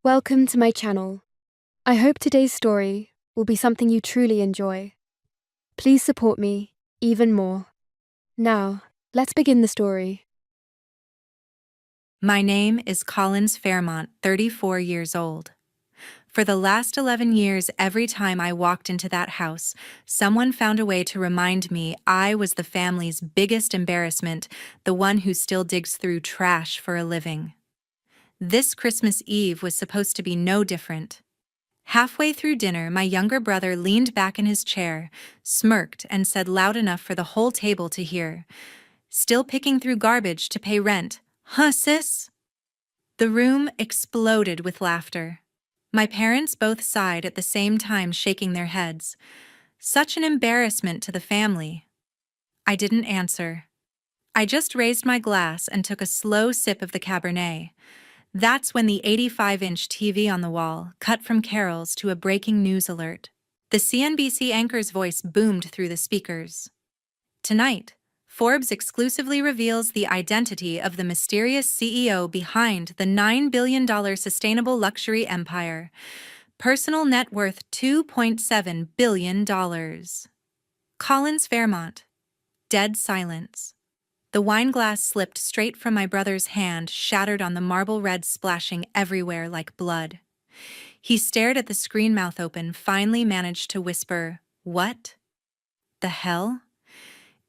Welcome to my channel. I hope today's story will be something you truly enjoy. Please support me even more. Now, let's begin the story. My name is Collins Fairmont, 34 years old. For the last 11 years, every time I walked into that house, someone found a way to remind me I was the family's biggest embarrassment, the one who still digs through trash for a living. This Christmas Eve was supposed to be no different. Halfway through dinner, my younger brother leaned back in his chair, smirked, and said loud enough for the whole table to hear, "Still picking through garbage to pay rent, huh, sis?" The room exploded with laughter. My parents both sighed at the same time, shaking their heads. Such an embarrassment to the family. I didn't answer. I just raised my glass and took a slow sip of the Cabernet. That's when the 85-inch TV on the wall cut from carols to a breaking news alert. The CNBC anchor's voice boomed through the speakers. Tonight, Forbes exclusively reveals the identity of the mysterious CEO behind the $9 billion sustainable luxury empire. Personal net worth $2.7 billion. Collins Fairmont. Dead silence. The wine glass slipped straight from my brother's hand, shattered on the marble red, splashing everywhere like blood. He stared at the screen, mouth open, finally managed to whisper, "What the hell?"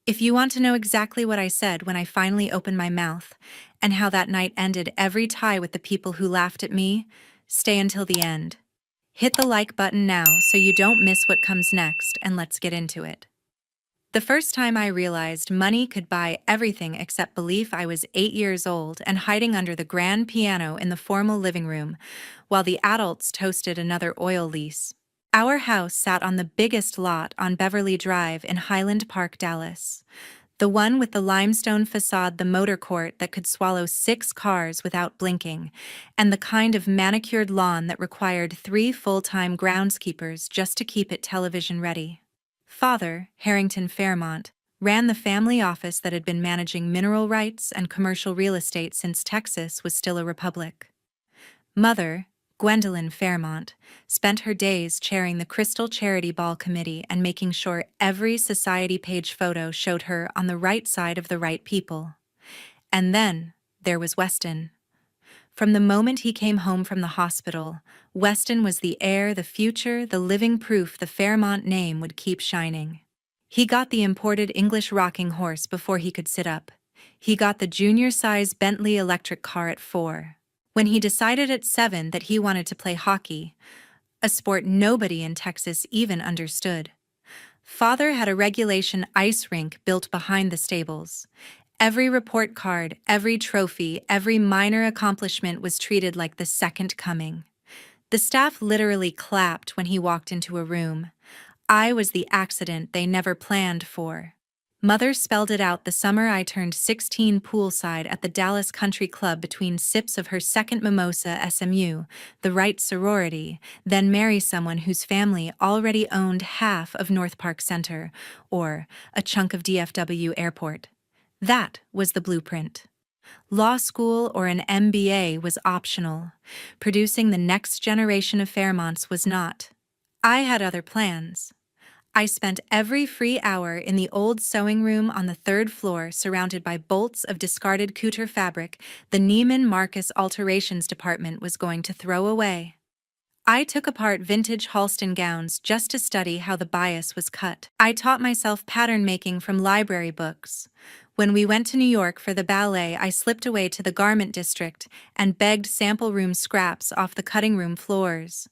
If you want to know exactly what I said when I finally opened my mouth, and how that night ended every tie with the people who laughed at me, stay until the end. Hit the like button now so you don't miss what comes next, and let's get into it. The first time I realized money could buy everything except belief, I was 8 years old and hiding under the grand piano in the formal living room, while the adults toasted another oil lease. Our house sat on the biggest lot on Beverly Drive in Highland Park, Dallas. The one with the limestone facade, the motor court that could swallow 6 cars without blinking, and the kind of manicured lawn that required 3 full-time groundskeepers just to keep it television ready. Father, Harrington Fairmont, ran the family office that had been managing mineral rights and commercial real estate since Texas was still a republic. Mother, Gwendolyn Fairmont, spent her days chairing the Crystal Charity Ball Committee and making sure every society page photo showed her on the right side of the right people. And then there was Weston. From the moment he came home from the hospital, Weston was the heir, the future, the living proof the Fairmont name would keep shining. He got the imported English rocking horse before he could sit up. He got the junior-size Bentley electric car at 4. When he decided at 7 that he wanted to play hockey, a sport nobody in Texas even understood. Father had a regulation ice rink built behind the stables. Every report card, every trophy, every minor accomplishment was treated like the second coming. The staff literally clapped when he walked into a room. I was the accident they never planned for. Mother spelled it out the summer I turned 16 poolside at the Dallas Country Club between sips of her second mimosa. SMU, the right sorority, then marry someone whose family already owned half of North Park Center, or a chunk of DFW Airport. That was the blueprint. Law school or an MBA was optional. Producing the next generation of Fairmonts was not. I had other plans. I spent every free hour in the old sewing room on the 3rd floor, surrounded by bolts of discarded couture fabric the Neiman Marcus alterations department was going to throw away. I took apart vintage Halston gowns just to study how the bias was cut. I taught myself pattern making from library books. When we went to New York for the ballet, I slipped away to the garment district and begged sample room scraps off the cutting room floors.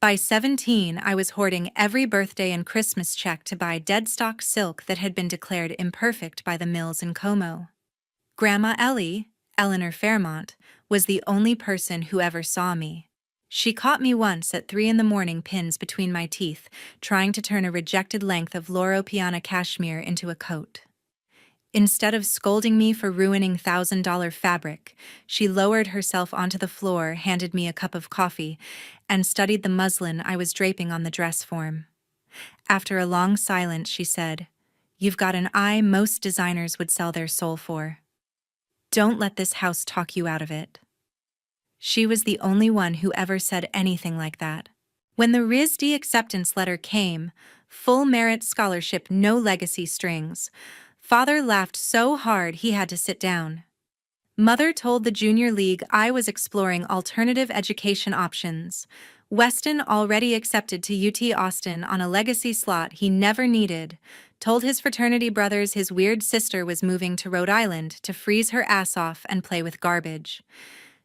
By 17, I was hoarding every birthday and Christmas check to buy deadstock silk that had been declared imperfect by the mills in Como. Grandma Ellie, Eleanor Fairmont, was the only person who ever saw me. She caught me once at 3 a.m, pins between my teeth, trying to turn a rejected length of Loro Piana cashmere into a coat. Instead of scolding me for ruining $1,000 fabric, she lowered herself onto the floor, handed me a cup of coffee, and studied the muslin I was draping on the dress form. After a long silence, she said, "You've got an eye most designers would sell their soul for. Don't let this house talk you out of it." She was the only one who ever said anything like that. When the RISD acceptance letter came, full merit scholarship, no legacy strings, Father laughed so hard he had to sit down. Mother told the junior league I was exploring alternative education options. Weston, already accepted to UT Austin on a legacy slot he never needed, told his fraternity brothers his weird sister was moving to Rhode Island to freeze her ass off and play with garbage.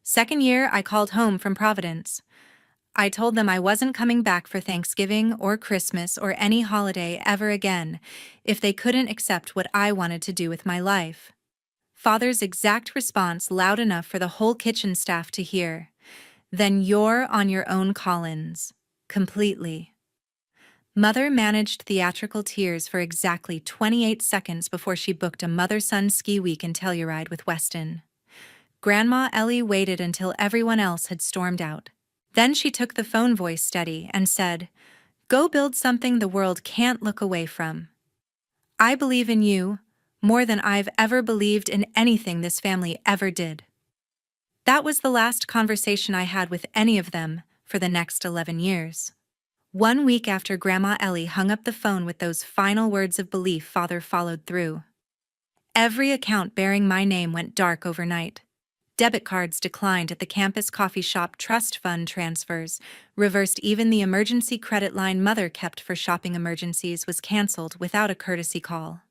Second year, I called home from Providence. I told them I wasn't coming back for Thanksgiving or Christmas or any holiday ever again if they couldn't accept what I wanted to do with my life. Father's exact response, loud enough for the whole kitchen staff to hear: "Then you're on your own, Collins. Completely." Mother managed theatrical tears for exactly 28 seconds before she booked a mother-son ski week in Telluride with Weston. Grandma Ellie waited until everyone else had stormed out. Then she took the phone voice steady and said, "Go build something the world can't look away from. I believe in you more than I've ever believed in anything this family ever did." That was the last conversation I had with any of them for the next 11 years. 1 week after Grandma Ellie hung up the phone with those final words of belief, Father followed through. Every account bearing my name went dark overnight. Debit cards declined at the campus coffee shop, trust fund transfers reversed, even the emergency credit line Mother kept for shopping emergencies was canceled without a courtesy call.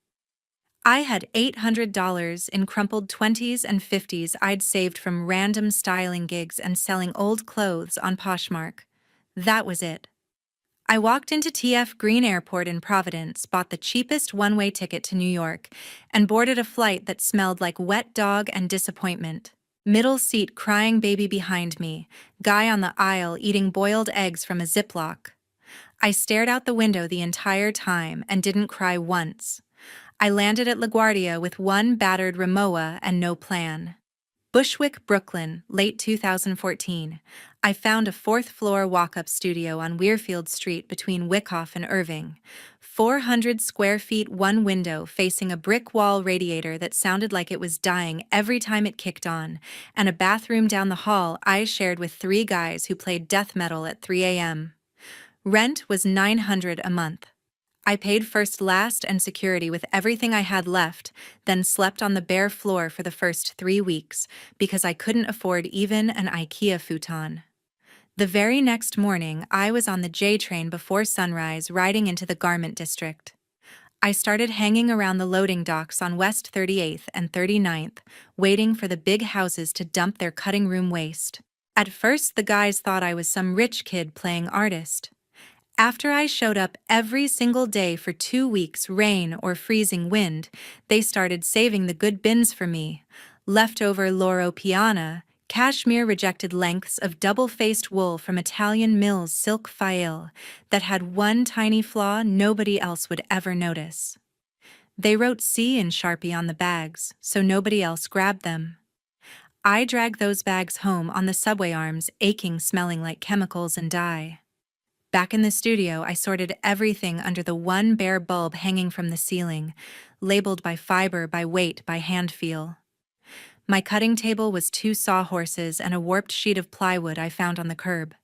I had $800 in crumpled 20s and 50s I'd saved from random styling gigs and selling old clothes on Poshmark. That was it. I walked into TF Green Airport in Providence, bought the cheapest one-way ticket to New York, and boarded a flight that smelled like wet dog and disappointment. Middle seat, crying baby behind me, guy on the aisle eating boiled eggs from a Ziploc. I stared out the window the entire time and didn't cry once. I landed at LaGuardia with one battered Rimowa and no plan. Bushwick, Brooklyn, late 2014. I found a fourth-floor walk-up studio on Weirfield Street between Wyckoff and Irving. 400 square feet, one window facing a brick wall radiator that sounded like it was dying every time it kicked on, and a bathroom down the hall I shared with 3 guys who played death metal at 3 a.m. Rent was $900 a month. I paid first, last, and security with everything I had left, then slept on the bare floor for the first 3 weeks because I couldn't afford even an IKEA futon. The very next morning, I was on the J train before sunrise, riding into the garment district. I started hanging around the loading docks on West 38th and 39th, waiting for the big houses to dump their cutting room waste. At first, the guys thought I was some rich kid playing artist. After I showed up every single day for 2 weeks, rain or freezing wind, they started saving the good bins for me. Leftover Loro Piana, cashmere rejected lengths of double-faced wool from Italian Mills silk faille that had one tiny flaw nobody else would ever notice. They wrote C in Sharpie on the bags, so nobody else grabbed them. I dragged those bags home on the subway arms, aching, smelling like chemicals and dye. Back in the studio, I sorted everything under the one bare bulb hanging from the ceiling, labeled by fiber, by weight, by hand feel. My cutting table was 2 sawhorses and a warped sheet of plywood I found on the curb.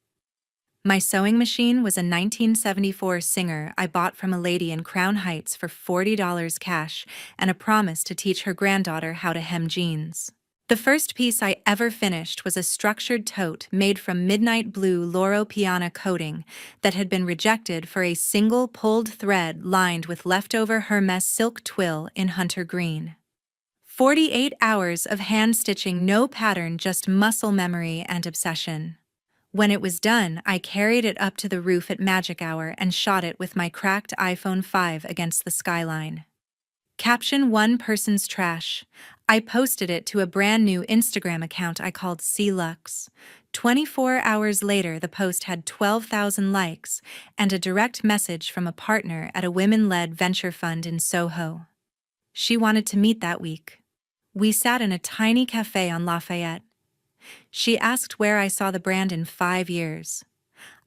My sewing machine was a 1974 Singer I bought from a lady in Crown Heights for $40 cash and a promise to teach her granddaughter how to hem jeans. The first piece I ever finished was a structured tote made from midnight blue Loro Piana coating that had been rejected for a single pulled thread lined with leftover Hermes silk twill in hunter green. 48 hours of hand-stitching, no pattern, just muscle memory and obsession. When it was done, I carried it up to the roof at magic hour and shot it with my cracked iPhone 5 against the skyline. Caption: one person's trash. I posted it to a brand new Instagram account I called C-Lux. 24 hours later, the post had 12,000 likes and a direct message from a partner at a women-led venture fund in Soho. She wanted to meet that week. We sat in a tiny cafe on Lafayette. She asked where I saw the brand in 5 years.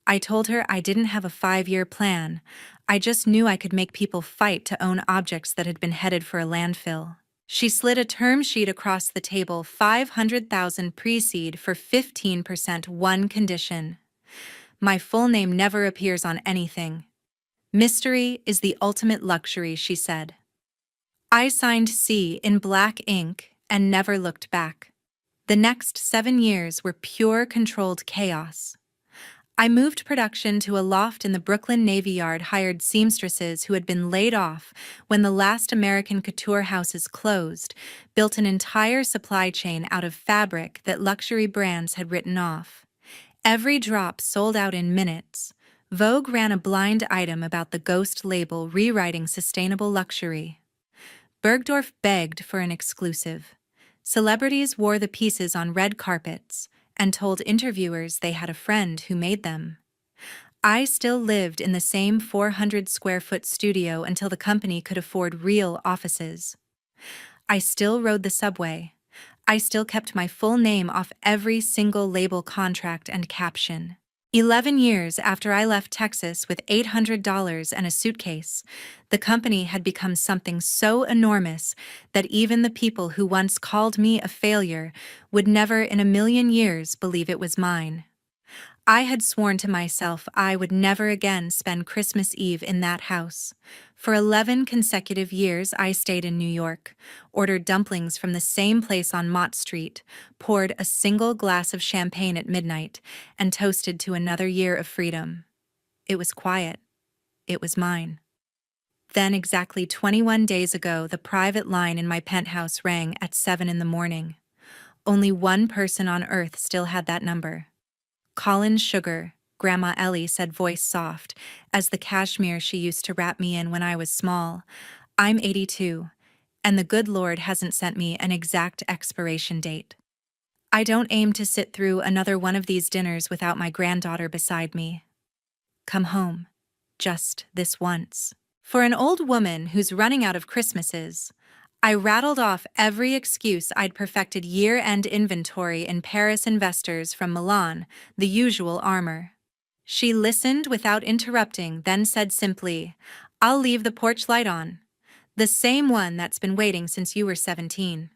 I told her I didn't have a 5-year plan. I just knew I could make people fight to own objects that had been headed for a landfill. She slid a term sheet across the table, 500,000 pre-seed for 15%, one condition. My full name never appears on anything. Mystery is the ultimate luxury, she said. I signed C in black ink and never looked back. The next 7 years were pure controlled chaos. I moved production to a loft in the Brooklyn Navy Yard, hired seamstresses who had been laid off when the last American couture houses closed, built an entire supply chain out of fabric that luxury brands had written off. Every drop sold out in minutes. Vogue ran a blind item about the ghost label rewriting sustainable luxury. Bergdorf begged for an exclusive. Celebrities wore the pieces on red carpets and told interviewers they had a friend who made them. I still lived in the same 400-square-foot studio until the company could afford real offices. I still rode the subway. I still kept my full name off every single label contract and caption. 11 years after I left Texas with $800 and a suitcase, the company had become something so enormous that even the people who once called me a failure would never in a million years believe it was mine. I had sworn to myself I would never again spend Christmas Eve in that house. For 11 consecutive years I stayed in New York, ordered dumplings from the same place on Mott Street, poured a single glass of champagne at midnight, and toasted to another year of freedom. It was quiet. It was mine. Then, exactly 21 days ago, the private line in my penthouse rang at 7 in the morning. Only one person on earth still had that number. "Colin Sugar," Grandma Ellie said, voice soft, as the cashmere she used to wrap me in when I was small. "I'm 82, and the good Lord hasn't sent me an exact expiration date. I don't aim to sit through another one of these dinners without my granddaughter beside me. Come home. Just this once." For an old woman who's running out of Christmases, I rattled off every excuse I'd perfected year-end inventory in Paris investors from Milan, the usual armor. She listened without interrupting, then said simply, "I'll leave the porch light on. The same one that's been waiting since you were 17.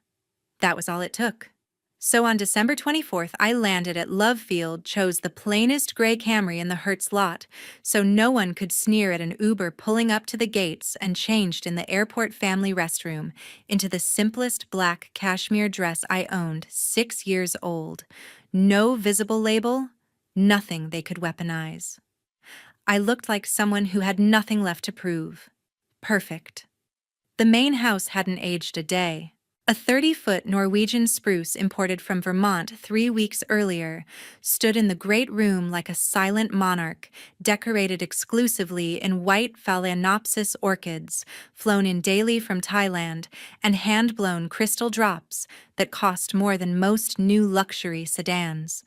That was all it took. So on December 24th, I landed at Love Field, chose the plainest gray Camry in the Hertz lot, so no one could sneer at an Uber pulling up to the gates, and changed in the airport family restroom into the simplest black cashmere dress I owned, 6 years old. No visible label, nothing they could weaponize. I looked like someone who had nothing left to prove. Perfect. The main house hadn't aged a day. A 30-foot Norwegian spruce imported from Vermont 3 weeks earlier stood in the great room like a silent monarch, decorated exclusively in white Phalaenopsis orchids, flown in daily from Thailand, and hand-blown crystal drops that cost more than most new luxury sedans.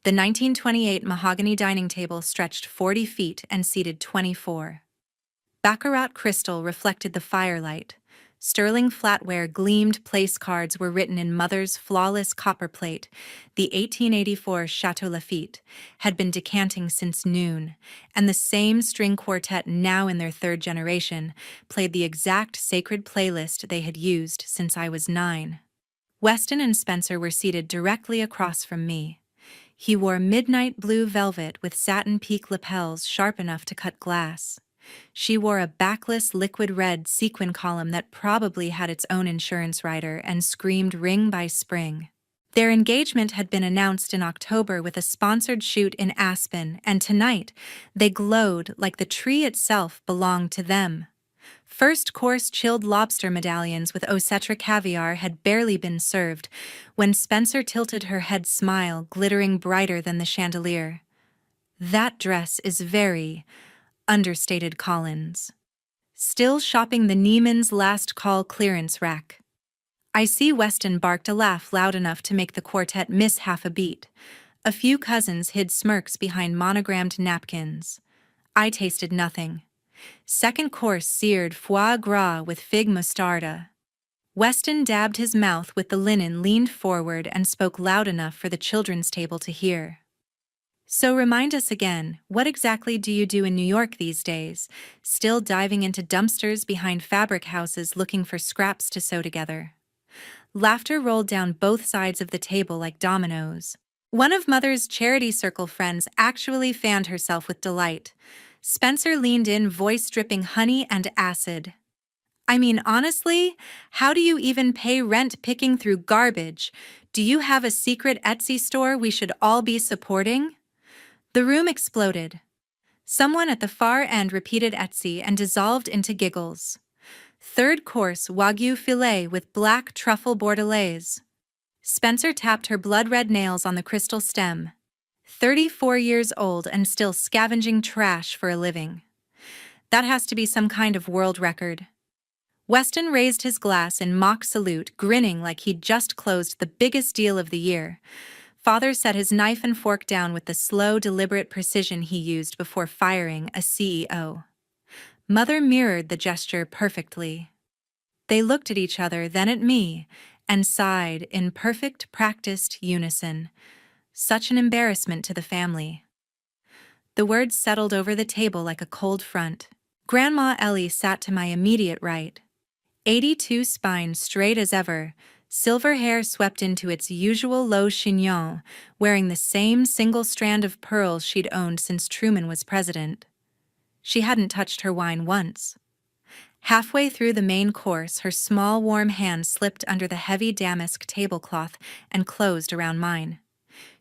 The 1928 mahogany dining table stretched 40 feet and seated 24. Baccarat crystal reflected the firelight. Sterling flatware gleamed, place cards were written in Mother's flawless copperplate. The 1884 Chateau Lafite had been decanting since noon, and the same string quartet, now in their 3rd generation, played the exact sacred playlist they had used since I was 9. Weston and Spencer were seated directly across from me. He wore midnight blue velvet with satin peak lapels sharp enough to cut glass. She wore a backless liquid red sequin column that probably had its own insurance rider and screamed "Ring by Spring." Their engagement had been announced in October with a sponsored shoot in Aspen, and tonight they glowed like the tree itself belonged to them. First-course chilled lobster medallions with Osetra caviar had barely been served when Spencer tilted her head, smile glittering brighter than the chandelier. "That dress is very," understated Collins. "Still shopping the Neiman's last call clearance rack." I see Weston barked a laugh loud enough to make the quartet miss half a beat. A few cousins hid smirks behind monogrammed napkins. I tasted nothing. Second course seared foie gras with fig mostarda. Weston dabbed his mouth with the linen, leaned forward, and spoke loud enough for the children's table to hear. "So remind us again, what exactly do you do in New York these days? Still diving into dumpsters behind fabric houses looking for scraps to sew together?" Laughter rolled down both sides of the table like dominoes. One of Mother's charity circle friends actually fanned herself with delight. Spencer leaned in, voice dripping honey and acid. I mean, honestly, how do you even pay rent picking through garbage? Do you have a secret Etsy store we should all be supporting? The room exploded. Someone at the far end repeated Etsy and dissolved into giggles. Third course Wagyu filet with black truffle bordelaise. Spencer tapped her blood-red nails on the crystal stem. 34 years old and still scavenging trash for a living. That has to be some kind of world record. Weston raised his glass in mock salute, grinning like he'd just closed the biggest deal of the year. Father set his knife and fork down with the slow, deliberate precision he used before firing a CEO. Mother mirrored the gesture perfectly. They looked at each other, then at me, and sighed in perfect, practiced unison. Such an embarrassment to the family. The words settled over the table like a cold front. Grandma Ellie sat to my immediate right. 82 spine straight as ever, silver hair swept into its usual low chignon, wearing the same single strand of pearls she'd owned since Truman was president. She hadn't touched her wine once. Halfway through the main course, her small, warm hand slipped under the heavy damask tablecloth and closed around mine.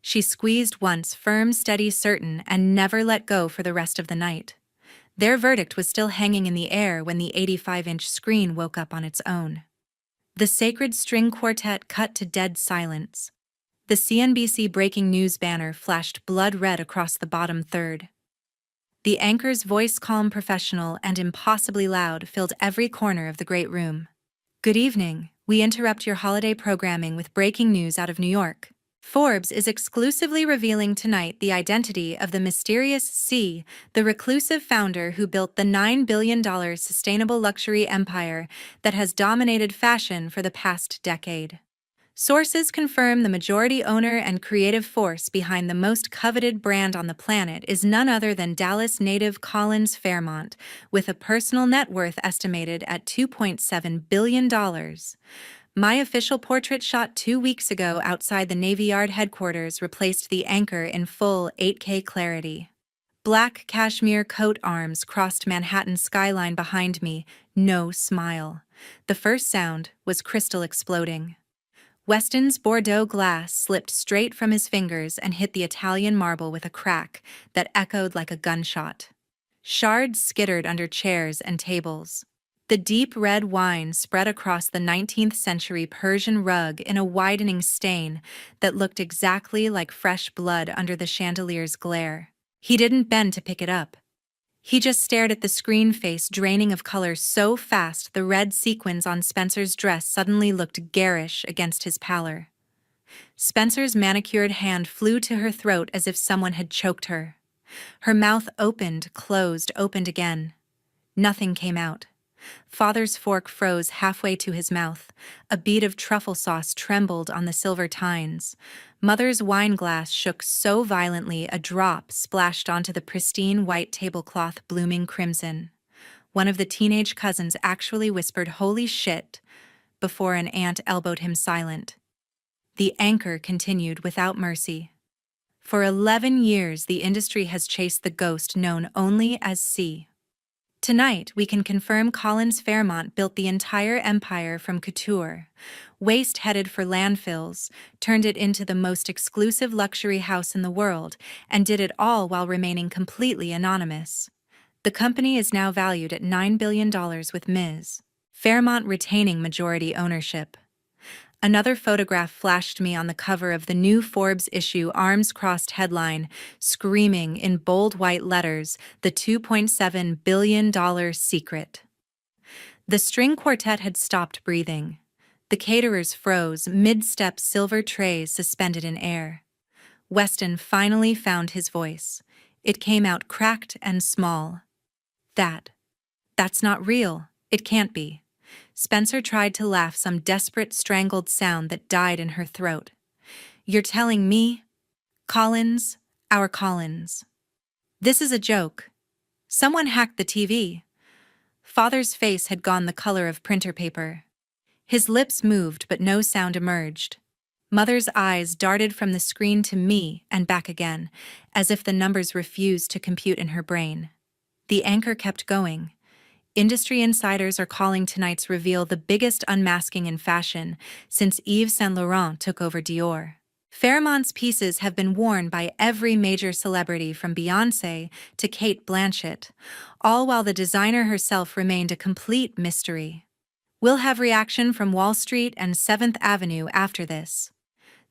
She squeezed once, firm, steady, certain, and never let go for the rest of the night. Their verdict was still hanging in the air when the 85-inch screen woke up on its own. The sacred string quartet cut to dead silence. The CNBC breaking news banner flashed blood red across the bottom third. The anchor's voice, calm, professional, and impossibly loud, filled every corner of the great room. Good evening. We interrupt your holiday programming with breaking news out of New York. Forbes is exclusively revealing tonight the identity of the mysterious C, the reclusive founder who built the $9 billion sustainable luxury empire that has dominated fashion for the past decade. Sources confirm the majority owner and creative force behind the most coveted brand on the planet is none other than Dallas native Collins Fairmont, with a personal net worth estimated at $2.7 billion. My official portrait shot 2 weeks ago outside the Navy Yard headquarters replaced the anchor in full 8K clarity. Black cashmere coat arms crossed Manhattan's skyline behind me, no smile. The first sound was crystal exploding. Weston's Bordeaux glass slipped straight from his fingers and hit the Italian marble with a crack that echoed like a gunshot. Shards skittered under chairs and tables. The deep red wine spread across the 19th century Persian rug in a widening stain that looked exactly like fresh blood under the chandelier's glare. He didn't bend to pick it up. He just stared at the screen face draining of color so fast the red sequins on Spencer's dress suddenly looked garish against his pallor. Spencer's manicured hand flew to her throat as if someone had choked her. Her mouth opened, closed, opened again. Nothing came out. Father's fork froze halfway to his mouth. A bead of truffle sauce trembled on the silver tines. Mother's wine glass shook so violently a drop splashed onto the pristine white tablecloth blooming crimson. One of the teenage cousins actually whispered, "Holy shit," before an aunt elbowed him silent. The anchor continued without mercy. For 11 years, the industry has chased the ghost known only as C. Tonight, we can confirm Collins Fairmont built the entire empire from couture, waste headed for landfills, turned it into the most exclusive luxury house in the world, and did it all while remaining completely anonymous. The company is now valued at $9 billion with Ms. Fairmont retaining majority ownership. Another photograph flashed me on the cover of the new Forbes issue, arms crossed headline, screaming in bold white letters, the $2.7 billion secret. The string quartet had stopped breathing. The caterers froze, mid-step silver trays suspended in air. Weston finally found his voice. It came out cracked and small. That's not real. It can't be. Spencer tried to laugh, some desperate, strangled sound that died in her throat. You're telling me? Collins, our Collins. This is a joke. Someone hacked the TV. Father's face had gone the color of printer paper. His lips moved, but no sound emerged. Mother's eyes darted from the screen to me and back again, as if the numbers refused to compute in her brain. The anchor kept going. Industry insiders are calling tonight's reveal the biggest unmasking in fashion since Yves Saint Laurent took over Dior. Fairmont's pieces have been worn by every major celebrity from Beyoncé to Kate Blanchett, all while the designer herself remained a complete mystery. We'll have reaction from Wall Street and 7th Avenue after this.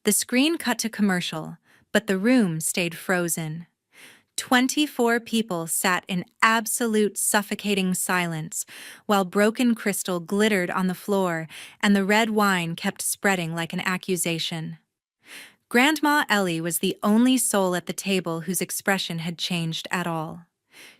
The screen cut to commercial, but the room stayed frozen. 24 people sat in absolute suffocating silence, while broken crystal glittered on the floor and the red wine kept spreading like an accusation. Grandma Ellie was the only soul at the table whose expression had changed at all.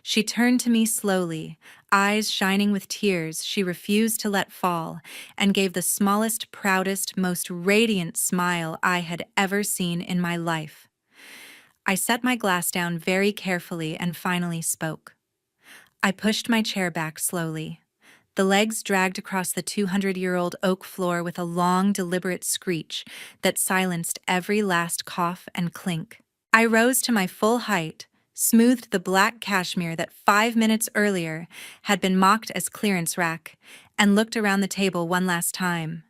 She turned to me slowly, eyes shining with tears she refused to let fall, and gave the smallest, proudest, most radiant smile I had ever seen in my life. I set my glass down very carefully and finally spoke. I pushed my chair back slowly. The legs dragged across the 200-year-old oak floor with a long, deliberate screech that silenced every last cough and clink. I rose to my full height, smoothed the black cashmere that 5 minutes earlier had been mocked as clearance rack, and looked around the table one last time.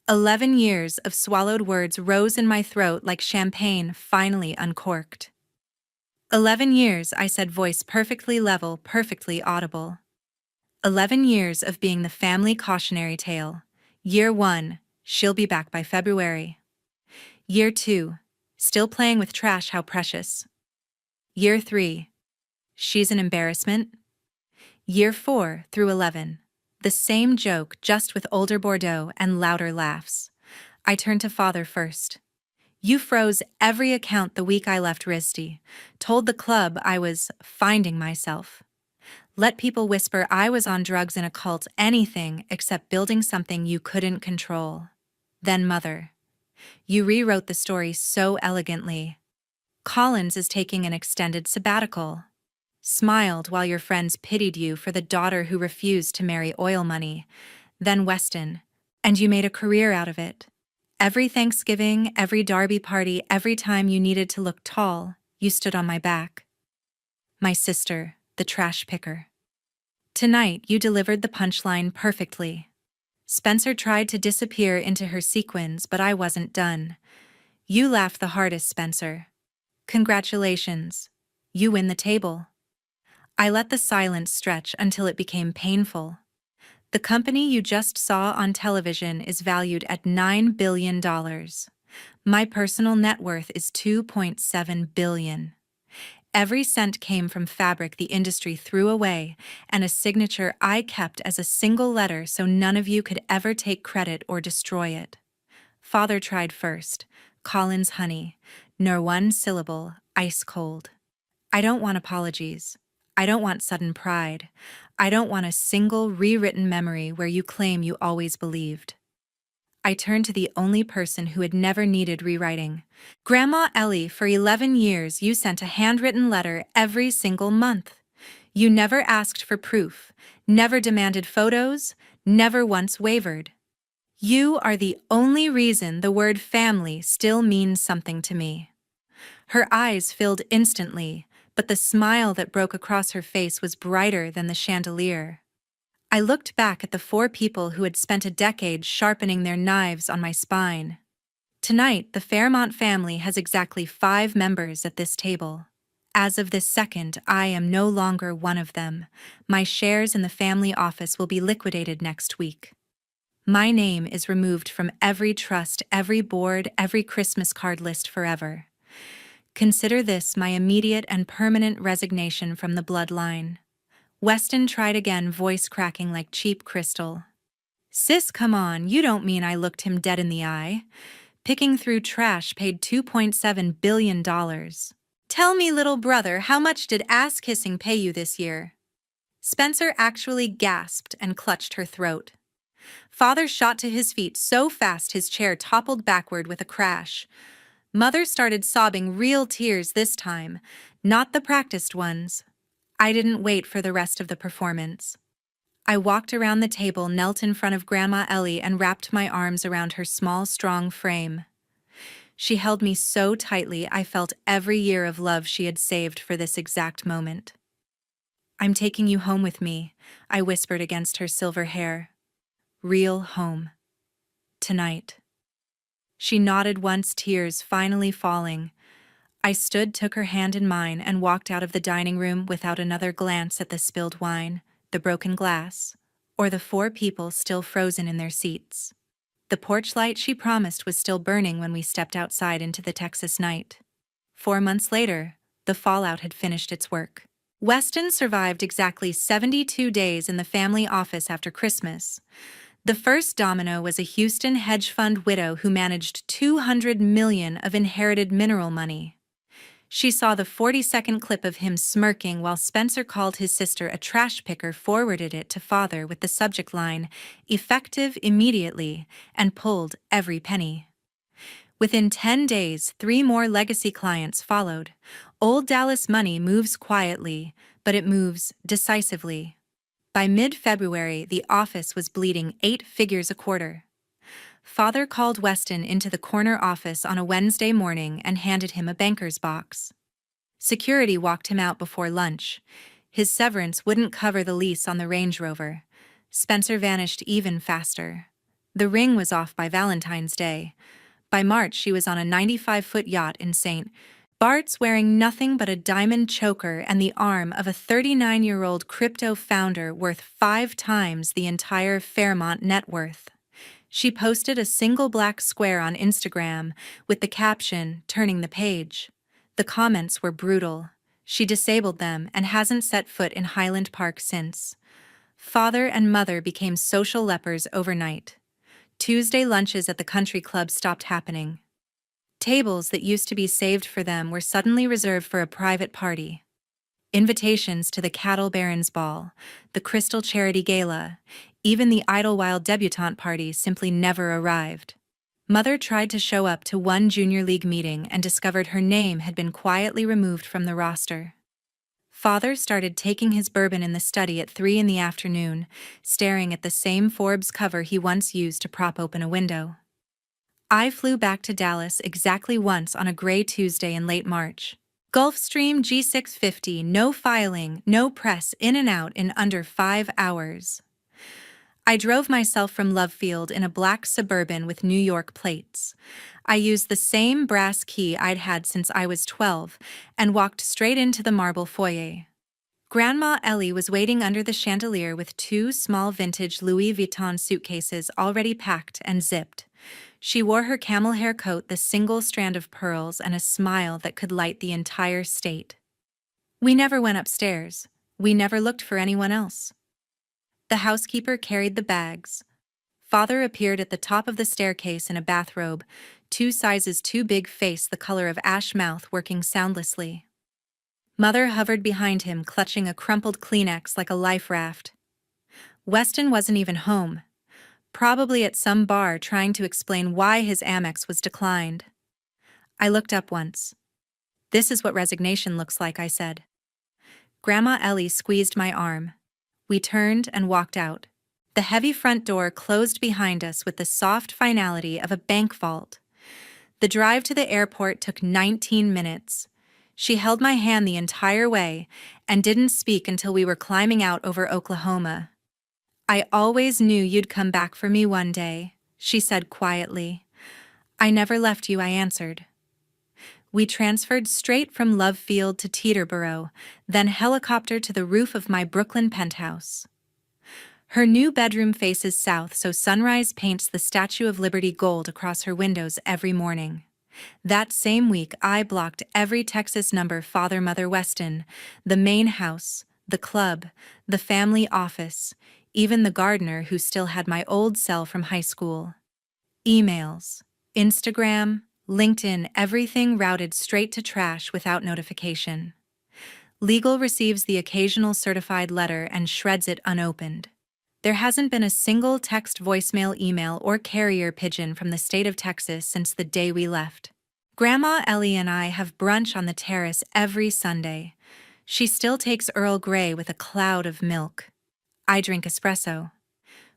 11 years of swallowed words rose in my throat like champagne finally uncorked. 11 years, I said, voice perfectly level, perfectly audible. 11 years of being the family cautionary tale. Year 1, she'll be back by February. Year 2, still playing with trash, how precious. Year 3, she's an embarrassment. Year 4 through 11, the same joke, just with older Bordeaux and louder laughs. I turned to Father first. You froze every account the week I left RISD, told the club I was finding myself. Let people whisper I was on drugs in a cult, anything except building something you couldn't control. Then Mother. You rewrote the story so elegantly. Collins is taking an extended sabbatical. Smiled while your friends pitied you for the daughter who refused to marry oil money. Then Weston. And you made a career out of it. Every Thanksgiving, every Derby party, every time you needed to look tall, you stood on my back. My sister, the trash picker. Tonight, you delivered the punchline perfectly. Spencer tried to disappear into her sequins, but I wasn't done. You laughed the hardest, Spencer. Congratulations. You win the table. I let the silence stretch until it became painful. The company you just saw on television is valued at $9 billion. My personal net worth is $2.7 billion. Every cent came from fabric the industry threw away, and a signature I kept as a single letter so none of you could ever take credit or destroy it. Father tried first. Collins honey. Nor one syllable, ice cold. I don't want apologies. I don't want sudden pride. I don't want a single rewritten memory where you claim you always believed. I turned to the only person who had never needed rewriting. Grandma Ellie, for 11 years you sent a handwritten letter every single month. You never asked for proof, never demanded photos, never once wavered. You are the only reason the word family still means something to me. Her eyes filled instantly, but the smile that broke across her face was brighter than the chandelier. I looked back at the 4 people who had spent a decade sharpening their knives on my spine. Tonight, the Fairmont family has exactly 5 members at this table. As of this second, I am no longer one of them. My shares in the family office will be liquidated next week. My name is removed from every trust, every board, every Christmas card list forever. Consider this my immediate and permanent resignation from the bloodline. Weston tried again, voice cracking like cheap crystal. Sis, come on, you don't mean I looked him dead in the eye. Picking through trash paid $2.7 billion. Tell me, little brother, how much did ass-kissing pay you this year? Spencer actually gasped and clutched her throat. Father shot to his feet so fast his chair toppled backward with a crash. Mother started sobbing real tears this time, not the practiced ones. I didn't wait for the rest of the performance. I walked around the table, knelt in front of Grandma Ellie, and wrapped my arms around her small, strong frame. She held me so tightly I felt every year of love she had saved for this exact moment. "I'm taking you home with me," I whispered against her silver hair. "Real home. Tonight." She nodded once, tears finally falling. I stood, took her hand in mine, and walked out of the dining room without another glance at the spilled wine, the broken glass, or the 4 people still frozen in their seats. The porch light she promised was still burning when we stepped outside into the Texas night. 4 months later, the fallout had finished its work. Weston survived exactly 72 days in the family office after Christmas. The first domino was a Houston hedge fund widow who managed $200 million of inherited mineral money. She saw the 40-second clip of him smirking while Spencer called his sister a trash picker, forwarded it to father with the subject line, "Effective immediately," and pulled every penny. Within 10 days, 3 more legacy clients followed. Old Dallas money moves quietly, but it moves decisively. By mid-February, the office was bleeding 8 figures a quarter. Father called Weston into the corner office on a Wednesday morning and handed him a banker's box. Security walked him out before lunch. His severance wouldn't cover the lease on the Range Rover. Spencer vanished even faster. The ring was off by Valentine's Day. By March, she was on a 95-foot yacht in St. Bart's wearing nothing but a diamond choker and the arm of a 39-year-old crypto founder worth 5 times the entire Fairmont net worth. She posted a single black square on Instagram with the caption, "Turning the page." The comments were brutal. She disabled them and hasn't set foot in Highland Park since. Father and mother became social lepers overnight. Tuesday lunches at the country club stopped happening. Tables that used to be saved for them were suddenly reserved for a private party. Invitations to the Cattle Barons Ball, the Crystal Charity Gala, even the Idlewild debutante party simply never arrived. Mother tried to show up to one junior league meeting and discovered her name had been quietly removed from the roster. Father started taking his bourbon in the study at 3 in the afternoon, staring at the same Forbes cover he once used to prop open a window. I flew back to Dallas exactly once on a gray Tuesday in late March. Gulfstream G650, no filing, no press, in and out in under 5 hours. I drove myself from Lovefield in a black Suburban with New York plates. I used the same brass key I'd had since I was 12 and walked straight into the marble foyer. Grandma Ellie was waiting under the chandelier with 2 small vintage Louis Vuitton suitcases already packed and zipped. She wore her camel hair coat, the single strand of pearls, and a smile that could light the entire state. We never went upstairs. We never looked for anyone else. The housekeeper carried the bags. Father appeared at the top of the staircase in a bathrobe, 2 sizes too big, face the color of ash mouth, working soundlessly. Mother hovered behind him, clutching a crumpled Kleenex like a life raft. Weston wasn't even home. Probably at some bar trying to explain why his Amex was declined. I looked up once. "This is what resignation looks like," I said. Grandma Ellie squeezed my arm. We turned and walked out. The heavy front door closed behind us with the soft finality of a bank vault. The drive to the airport took 19 minutes. She held my hand the entire way and didn't speak until we were climbing out over Oklahoma. "I always knew you'd come back for me one day," she said quietly. "I never left you," I answered. We transferred straight from Lovefield to Teterboro, then helicoptered to the roof of my Brooklyn penthouse. Her new bedroom faces south, so sunrise paints the Statue of Liberty gold across her windows every morning. That same week, I blocked every Texas number Father Mother Weston, the main house, the club, the family office, even the gardener who still had my old cell from high school. Emails, Instagram, LinkedIn, everything routed straight to trash without notification. Legal receives the occasional certified letter and shreds it unopened. There hasn't been a single text, voicemail, email, or carrier pigeon from the state of Texas since the day we left. Grandma Ellie and I have brunch on the terrace every Sunday. She still takes Earl Grey with a cloud of milk. I drink espresso.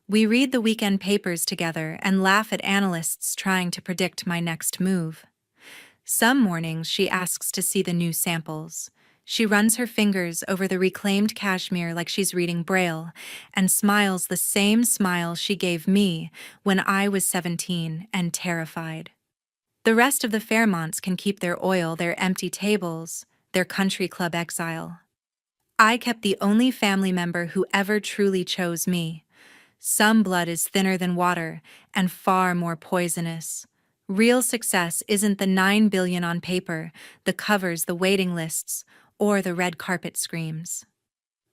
We read the weekend papers together and laugh at analysts trying to predict my next move. Some mornings she asks to see the new samples. She runs her fingers over the reclaimed cashmere like she's reading Braille and smiles the same smile she gave me when I was 17 and terrified. The rest of the Fairmonts can keep their oil, their empty tables, their country club exile. I kept the only family member who ever truly chose me. Some blood is thinner than water and far more poisonous. Real success isn't the 9 billion on paper, the covers, the waiting lists, or the red carpet screams.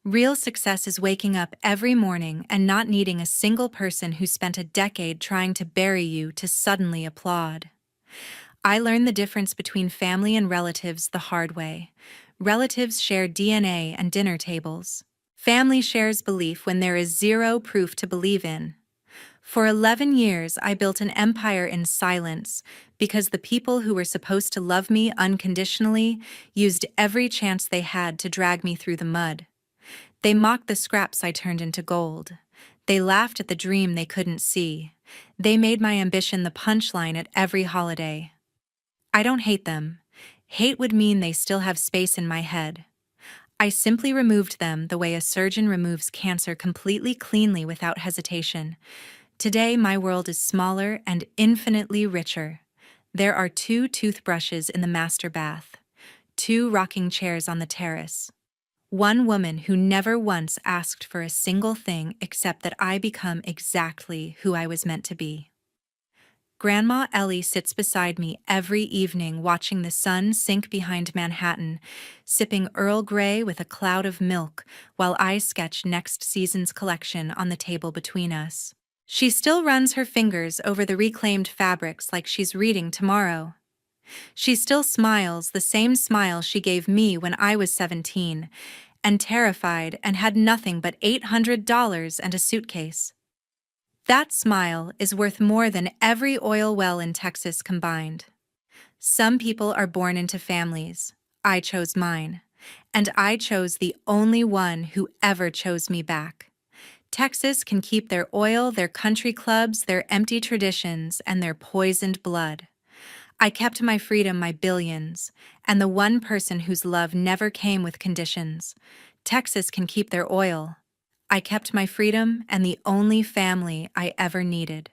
Real success is waking up every morning and not needing a single person who spent a decade trying to bury you to suddenly applaud. I learned the difference between family and relatives the hard way. Relatives share DNA and dinner tables. Family shares belief when there is zero proof to believe in. For 11 years, I built an empire in silence because the people who were supposed to love me unconditionally used every chance they had to drag me through the mud. They mocked the scraps I turned into gold. They laughed at the dream they couldn't see. They made my ambition the punchline at every holiday. I don't hate them. Hate would mean they still have space in my head. I simply removed them the way a surgeon removes cancer completely cleanly without hesitation. Today, my world is smaller and infinitely richer. There are 2 toothbrushes in the master bath, 2 rocking chairs on the terrace, 1 woman who never once asked for a single thing except that I become exactly who I was meant to be. Grandma Ellie sits beside me every evening watching the sun sink behind Manhattan, sipping Earl Grey with a cloud of milk while I sketch next season's collection on the table between us. She still runs her fingers over the reclaimed fabrics like she's reading tomorrow. She still smiles the same smile she gave me when I was 17 and terrified and had nothing but $800 and a suitcase. That smile is worth more than every oil well in Texas combined. Some people are born into families. I chose mine. And I chose the only one who ever chose me back. Texas can keep their oil, their country clubs, their empty traditions, and their poisoned blood. I kept my freedom, my billions, and the one person whose love never came with conditions. Texas can keep their oil. I kept my freedom and the only family I ever needed.